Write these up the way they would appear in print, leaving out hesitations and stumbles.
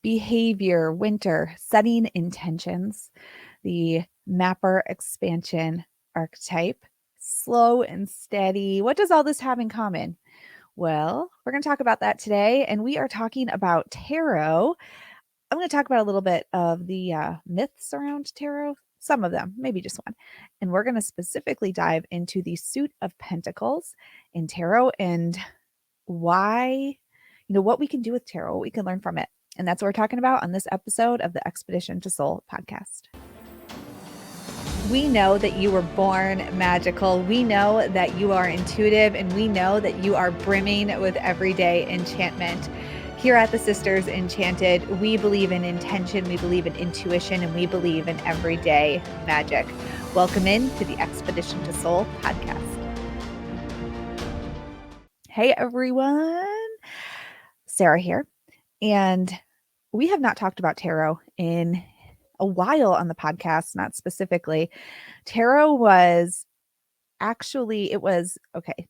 behavior, winter, setting intentions, the mapper expansion archetype, slow and steady. What does all this have in common? Well, we're going to talk about that today, and we are talking about tarot. I'm going to talk about a little bit of the myths around tarot, some of them, maybe just one. And we're going to specifically dive into the suit of pentacles in tarot and why, what we can do with tarot, what we can learn from it. And that's what we're talking about on this episode of the Expedition to Soul podcast. We know that you were born magical. We know that you are intuitive, and we know that you are brimming with everyday enchantment. Here at the Sisters Enchanted, we believe in intention, we believe in intuition, and we believe in everyday magic. Welcome in to the Expedition to Soul podcast. Hey everyone, Sara here, and we have not talked about tarot in a while on the podcast, not specifically. Tarot was actually, okay,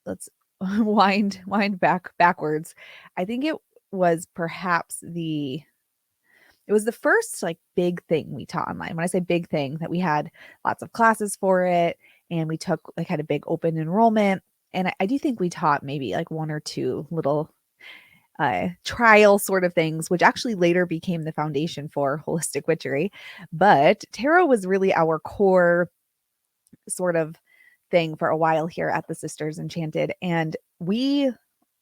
let's wind backwards. I think it was perhaps it was the first like big thing we taught online. When I say big thing, that we had lots of classes for it, and we had a big open enrollment. And I do think we taught maybe like one or two little trial sort of things, which actually later became the foundation for holistic witchery. But tarot was really our core sort of thing for a while here at the Sisters Enchanted, and we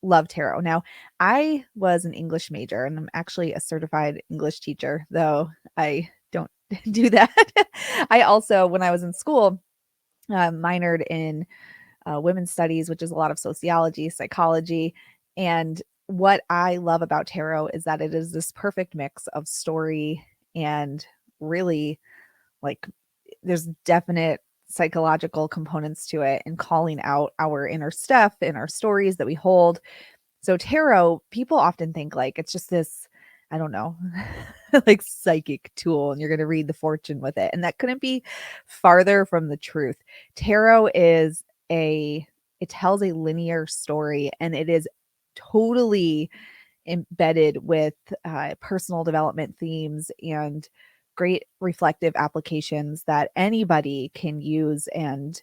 love tarot. Now, I was an English major, and I'm actually a certified English teacher, though I don't do that. I also, when I was in school, minored in women's studies, which is a lot of sociology, psychology. And what I love about tarot is that it is this perfect mix of story and really like there's definite psychological components to it and calling out our inner stuff in our stories that we hold. So tarot, people often think like it's just this, I don't know, like psychic tool, and you're going to read the fortune with it. And that couldn't be farther from the truth. Tarot it tells a linear story, and it is totally embedded with personal development themes and great reflective applications that anybody can use and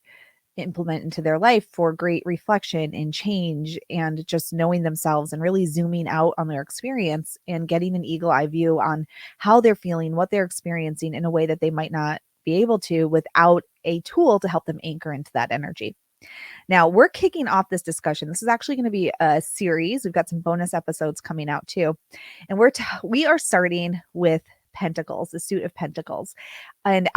implement into their life for great reflection and change and just knowing themselves and really zooming out on their experience and getting an eagle eye view on how they're feeling, what they're experiencing in a way that they might not be able to without a tool to help them anchor into that energy. Now, we're kicking off this discussion. This is actually going to be a series. We've got some bonus episodes coming out too. And we are starting with Pentacles, the suit of Pentacles. And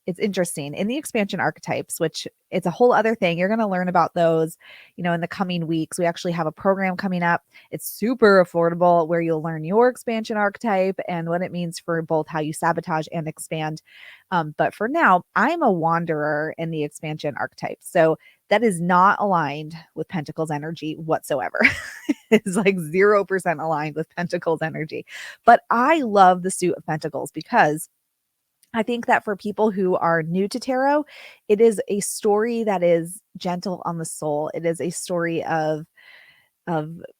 it's interesting in the expansion archetypes, which it's a whole other thing. You're going to learn about those, in the coming weeks. We actually have a program coming up. It's super affordable where you'll learn your expansion archetype and what it means for both how you sabotage and expand. But for now, I'm a wanderer in the expansion archetype. So that is not aligned with Pentacles energy whatsoever. It's like 0% aligned with Pentacles energy. But I love the suit of Pentacles because I think that for people who are new to tarot, it is a story that is gentle on the soul. It is a story of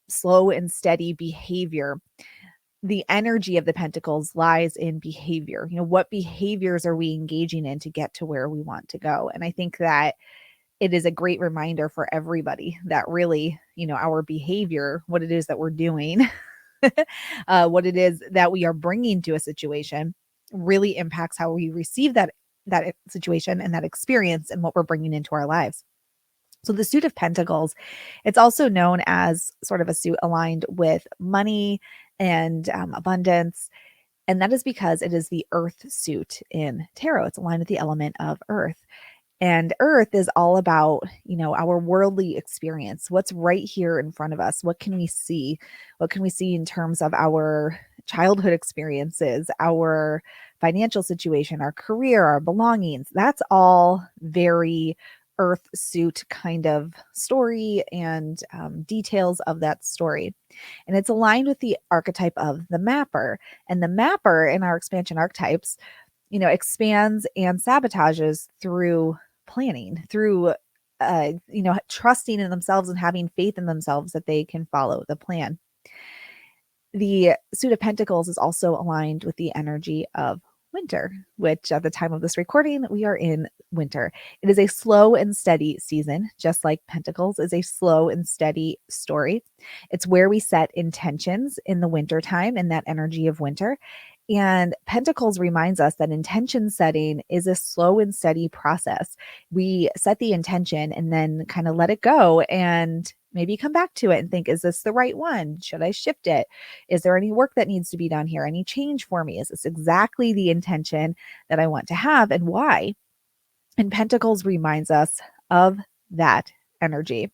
slow and steady behavior. The energy of the Pentacles lies in behavior. What behaviors are we engaging in to get to where we want to go? And I think that it is a great reminder for everybody that really, our behavior, what it is that we're doing, what it is that we are bringing to a situation really impacts how we receive that situation and that experience and what we're bringing into our lives. So the suit of Pentacles, it's also known as sort of a suit aligned with money and abundance. And that is because it is the earth suit in tarot. It's aligned with the element of earth. And earth is all about, our worldly experience. What's right here in front of us? What can we see? What can we see in terms of our childhood experiences, our financial situation, our career, our belongings? That's all very earth suit kind of story and details of that story. And it's aligned with the archetype of the mapper. And the mapper in our expansion archetypes, expands and sabotages through planning, through trusting in themselves and having faith in themselves that they can follow the plan. The suit of Pentacles is also aligned with the energy of winter, which at the time of this recording, we are in winter. It is a slow and steady season, just like Pentacles is a slow and steady story. It's where we set intentions in the winter time and that energy of winter. And Pentacles reminds us that intention setting is a slow and steady process. We set the intention and then kind of let it go and maybe come back to it and think, is this the right one? Should I shift it? Is there any work that needs to be done here? Any change for me? Is this exactly the intention that I want to have and why? And Pentacles reminds us of that energy.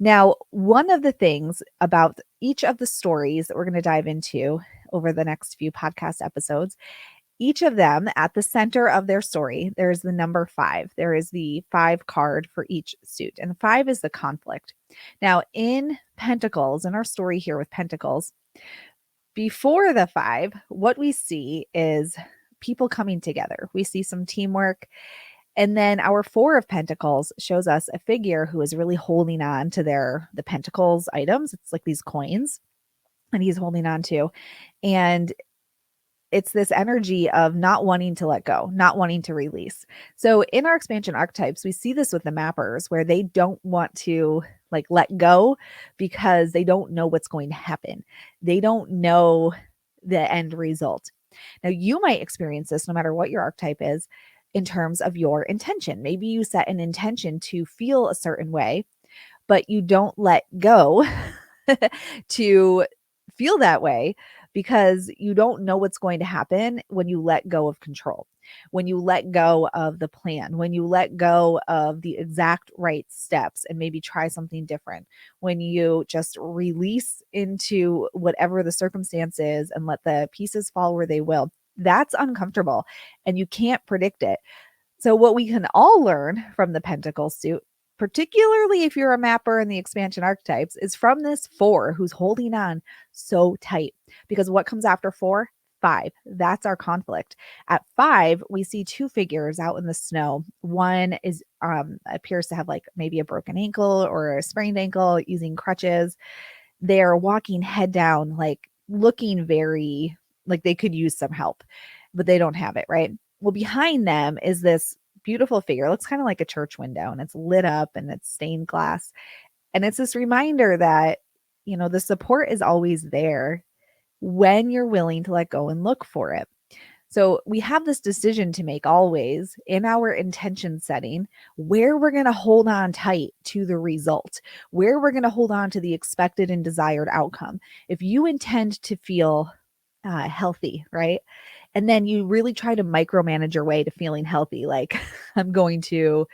Now, one of the things about each of the stories that we're going to dive into over the next few podcast episodes, each of them at the center of their story, there's the number 5. There is the 5 card for each suit, and 5 is the conflict. Now, in Pentacles, in our story here with Pentacles, before the 5, what we see is people coming together. We see some teamwork. And then our 4 of Pentacles shows us a figure who is really holding on to the Pentacles items. It's like these coins and he's holding on to. And it's this energy of not wanting to let go, not wanting to release. So in our expansion archetypes, we see this with the mappers where they don't want to like let go because they don't know what's going to happen. They don't know the end result. Now, you might experience this no matter what your archetype is in terms of your intention. Maybe you set an intention to feel a certain way, but you don't let go to feel that way because you don't know what's going to happen when you let go of control, when you let go of the plan, when you let go of the exact right steps and maybe try something different, when you just release into whatever the circumstance is and let the pieces fall where they will. That's uncomfortable and you can't predict it. So what we can all learn from the Pentacle suit, particularly if you're a mapper in the expansion archetypes, is from this 4 who's holding on so tight. Because what comes after 4? 5. That's our conflict. At 5, we see 2 figures out in the snow. One is appears to have like maybe a broken ankle or a sprained ankle, using crutches. They're walking head down, like looking very like they could use some help, but they don't have it, right? Well, behind them is this beautiful figure. It looks kind of like a church window and it's lit up and it's stained glass. And it's this reminder that, the support is always there when you're willing to let go and look for it. So we have this decision to make always in our intention setting where we're going to hold on tight to the result, where we're going to hold on to the expected and desired outcome. If you intend to feel healthy, right? And then you really try to micromanage your way to feeling healthy. Like I'm going to,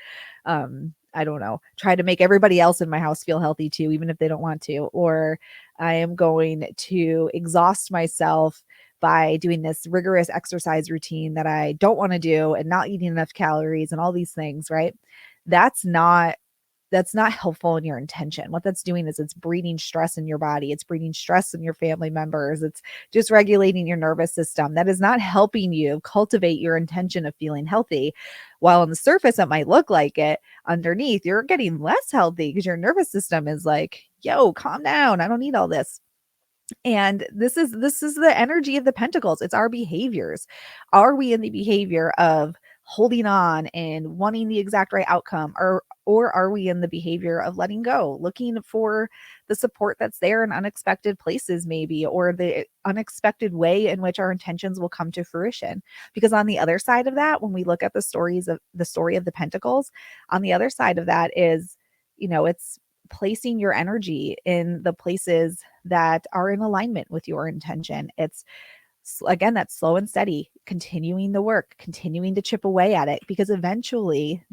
I don't know, try to make everybody else in my house feel healthy too, even if they don't want to, or I am going to exhaust myself by doing this rigorous exercise routine that I don't want to do and not eating enough calories and all these things, right? That's not helpful in your intention. What that's doing is it's breeding stress in your body. It's breeding stress in your family members. It's just regulating your nervous system. That is not helping you cultivate your intention of feeling healthy. While on the surface, it might look like it, underneath, you're getting less healthy because your nervous system is like, yo, calm down. I don't need all this. And this is the energy of the Pentacles. It's our behaviors. Are we in the behavior of holding on and wanting the exact right outcome, or are we in the behavior of letting go, looking for the support that's there in unexpected places maybe, or the unexpected way in which our intentions will come to fruition? Because on the other side of that, when we look at the story of the Pentacles, on the other side of that is, it's placing your energy in the places that are in alignment with your intention. It's again, that's slow and steady, continuing the work, continuing to chip away at it, because eventually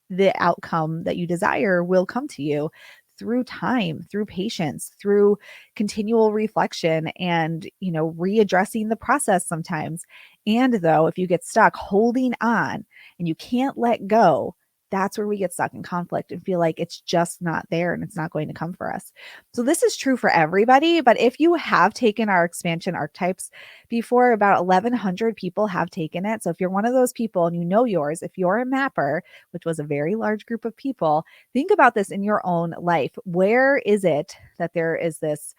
the outcome that you desire will come to you through time, through patience, through continual reflection and, readdressing the process sometimes. And though, if you get stuck holding on and you can't let go, that's where we get stuck in conflict and feel like it's just not there and it's not going to come for us. So this is true for everybody. But if you have taken our expansion archetypes before, about 1,100 people have taken it. So if you're one of those people and you know yours, if you're a mapper, which was a very large group of people, think about this in your own life. Where is it that there is this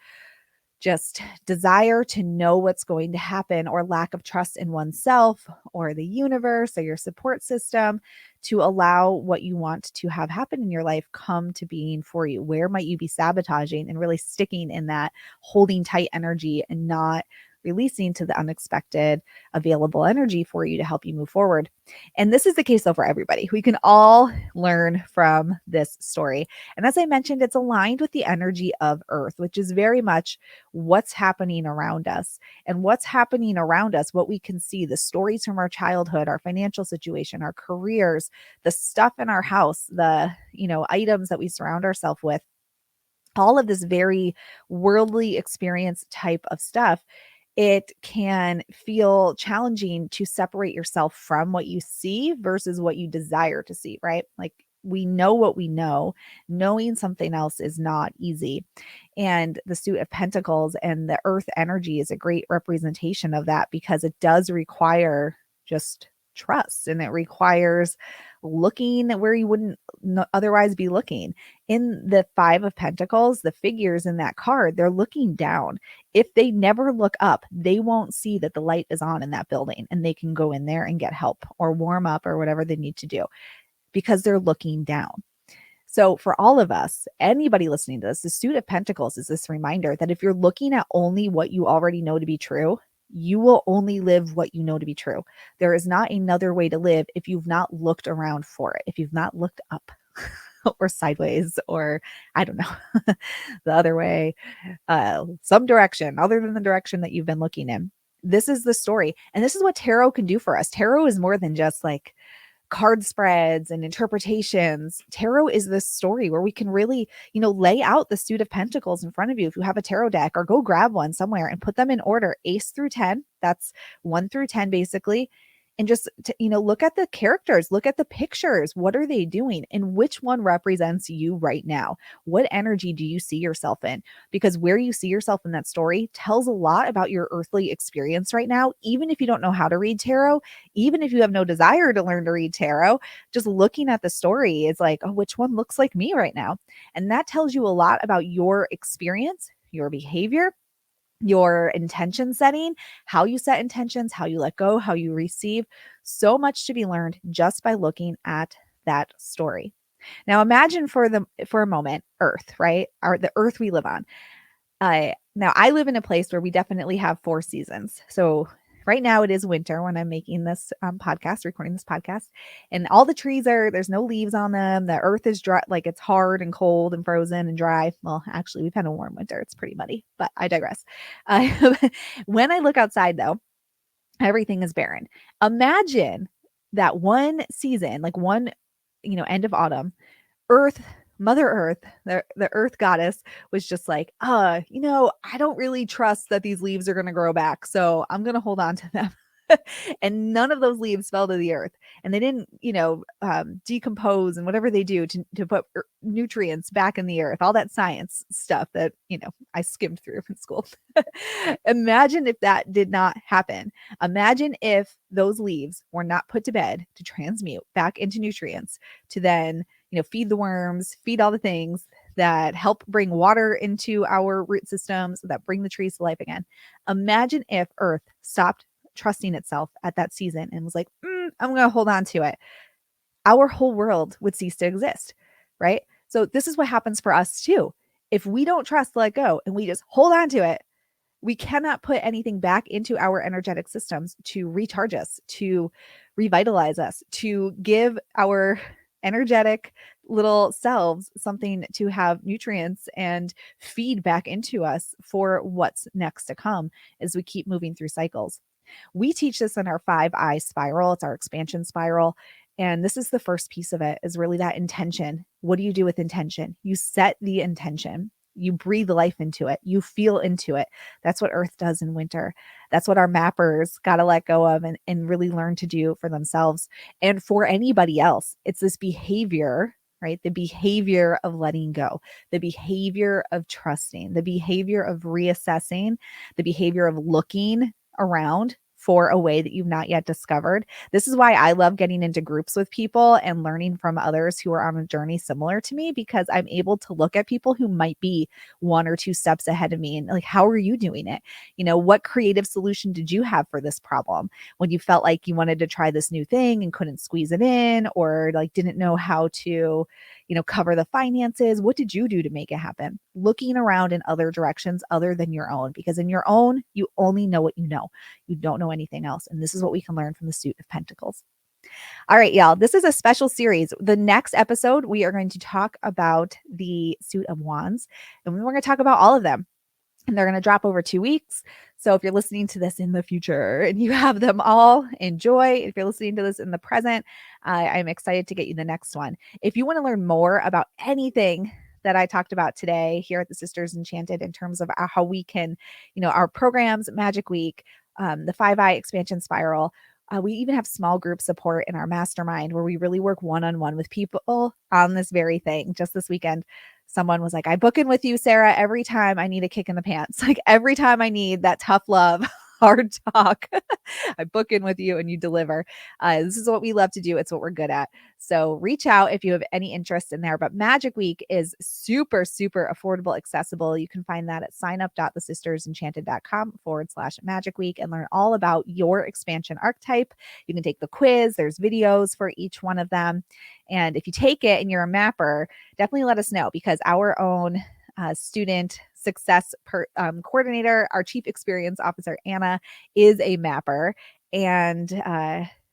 just desire to know what's going to happen, or lack of trust in oneself or the universe or your support system to allow what you want to have happen in your life come to being for you. Where might you be sabotaging and really sticking in that holding tight energy and not releasing to the unexpected available energy for you to help you move forward? And this is the case though for everybody. We can all learn from this story. And as I mentioned, it's aligned with the energy of Earth, which is very much what's happening around us. And what's happening around us, what we can see, the stories from our childhood, our financial situation, our careers, the stuff in our house, the, items that we surround ourselves with, all of this very worldly experience type of stuff. It can feel challenging to separate yourself from what you see versus what you desire to see, right? Like, we know what we know. Knowing something else is not easy. And the suit of pentacles and the earth energy is a great representation of that, because it does require just trust, and it requires looking where you wouldn't otherwise be looking. In the 5 of Pentacles, the figures in that card, they're looking down. If they never look up, they won't see that the light is on in that building and they can go in there and get help or warm up or whatever they need to do, because they're looking down. So for all of us, anybody listening to this, the suit of Pentacles is this reminder that if you're looking at only what you already know to be true, you will only live what you know to be true. There is not another way to live if you've not looked around for it, if you've not looked up or sideways, or I don't know, the other way, some direction other than the direction that you've been looking in. This is the story. And this is what tarot can do for us. Tarot is more than just like card spreads and interpretations. Tarot is this story where we can really, lay out the suit of pentacles in front of you. If you have a tarot deck, or go grab one somewhere and put them in order, ace through 10, that's 1 through 10 basically. And just, look at the characters, look at the pictures. What are they doing? And which one represents you right now? What energy do you see yourself in? Because where you see yourself in that story tells a lot about your earthly experience right now. Even if you don't know how to read tarot, even if you have no desire to learn to read tarot, just looking at the story is like, oh, which one looks like me right now? And that tells you a lot about your experience, your behavior, your intention setting, how you set intentions, how you let go, how you receive. So much to be learned just by looking at that story. Now imagine for a moment, Earth, right? The Earth we live on. Now I live in a place where we definitely have 4 seasons. So right now it is winter when I'm making this recording this podcast, and all the trees there's no leaves on them. The earth is dry, like it's hard and cold and frozen and dry. Well, actually we've had a warm winter. It's pretty muddy, but I digress. When I look outside though, everything is barren. Imagine that one season, like one, end of autumn, Earth, Mother Earth, the Earth goddess was just like, I don't really trust that these leaves are going to grow back. So I'm going to hold on to them. And none of those leaves fell to the earth, and they didn't, decompose and whatever they do to put nutrients back in the earth, all that science stuff that, I skimmed through in school. Imagine if that did not happen. Imagine if those leaves were not put to bed to transmute back into nutrients to then, feed the worms, feed all the things that help bring water into our root systems that bring the trees to life again. Imagine if Earth stopped trusting itself at that season and was like, I'm going to hold on to it. Our whole world would cease to exist, right? So this is what happens for us too. If we don't trust, let go, and we just hold on to it, we cannot put anything back into our energetic systems to recharge us, to revitalize us, to give our energetic little selves something to have nutrients and feed back into us for what's next to come as we keep moving through cycles. We teach this in our 5-eye spiral. It's our expansion spiral. And this is the first piece of it, is really that intention. What do you do with intention? You set the intention. You breathe life into it. You feel into it. That's what Earth does in winter. That's what our mappers got to let go of and really learn to do for themselves and for anybody else. It's this behavior, right? The behavior of letting go, the behavior of trusting, the behavior of reassessing, the behavior of looking around for a way that you've not yet discovered. This is why I love getting into groups with people and learning from others who are on a journey similar to me, because I'm able to look at people who might be 1 or 2 steps ahead of me and like, how are you doing it? What creative solution did you have for this problem when you felt like you wanted to try this new thing and couldn't squeeze it in, or like didn't know how to, cover the finances? What did you do to make it happen? Looking around in other directions other than your own, because in your own, you only know what you know. You don't know anything else. And this is what we can learn from the suit of Pentacles. All right, y'all, this is a special series. The next episode, we are going to talk about the suit of Wands, and we're going to talk about all of them. And they're going to drop over 2 weeks. So if you're listening to this in the future and you have them all, enjoy. If you're listening to this in the present, I'm excited to get you the next one. If you want to learn more about anything that I talked about today here at the Sisters Enchanted in terms of how we can, our programs, Magic Week, the 5-Eye expansion spiral, we even have small group support in our mastermind where we really work one-on-one with people on this very thing. Just this weekend, someone was like, I book in with you, Sara, every time I need a kick in the pants. Like every time I need that tough love, hard talk, I book in with you and you deliver. This is what we love to do. It's what we're good at. So reach out if you have any interest in there. But Magic Week is super, super affordable, accessible. You can find that at signup.thesistersenchanted.com/Magic Week and learn all about your expansion archetype. You can take the quiz. There's videos for each one of them. And if you take it and you're a mapper, definitely let us know, because our own student success coordinator, our chief experience officer, Anna, is a mapper. And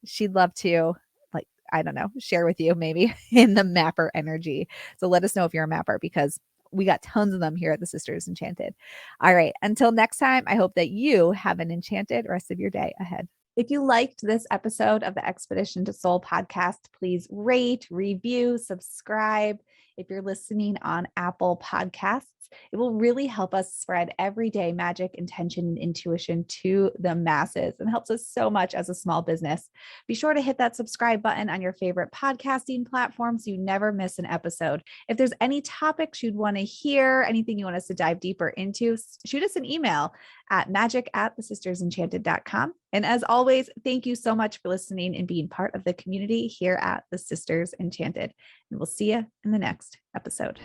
she'd love to, like, I don't know, share with you maybe in the mapper energy. So let us know if you're a mapper, because we got tons of them here at the Sisters Enchanted. All right. Until next time, I hope that you have an enchanted rest of your day ahead. If you liked this episode of the Expedition to Soul podcast, please rate, review, subscribe. If you're listening on Apple Podcasts, it will really help us spread everyday magic, intention, and intuition to the masses, and helps us so much as a small business. Be sure to hit that subscribe button on your favorite podcasting platform so you never miss an episode. If there's any topics you'd want to hear, anything you want us to dive deeper into, shoot us an email at magic@thesistersenchanted.com. And as always, thank you so much for listening and being part of the community here at the Sisters Enchanted. And we'll see you in the next episode.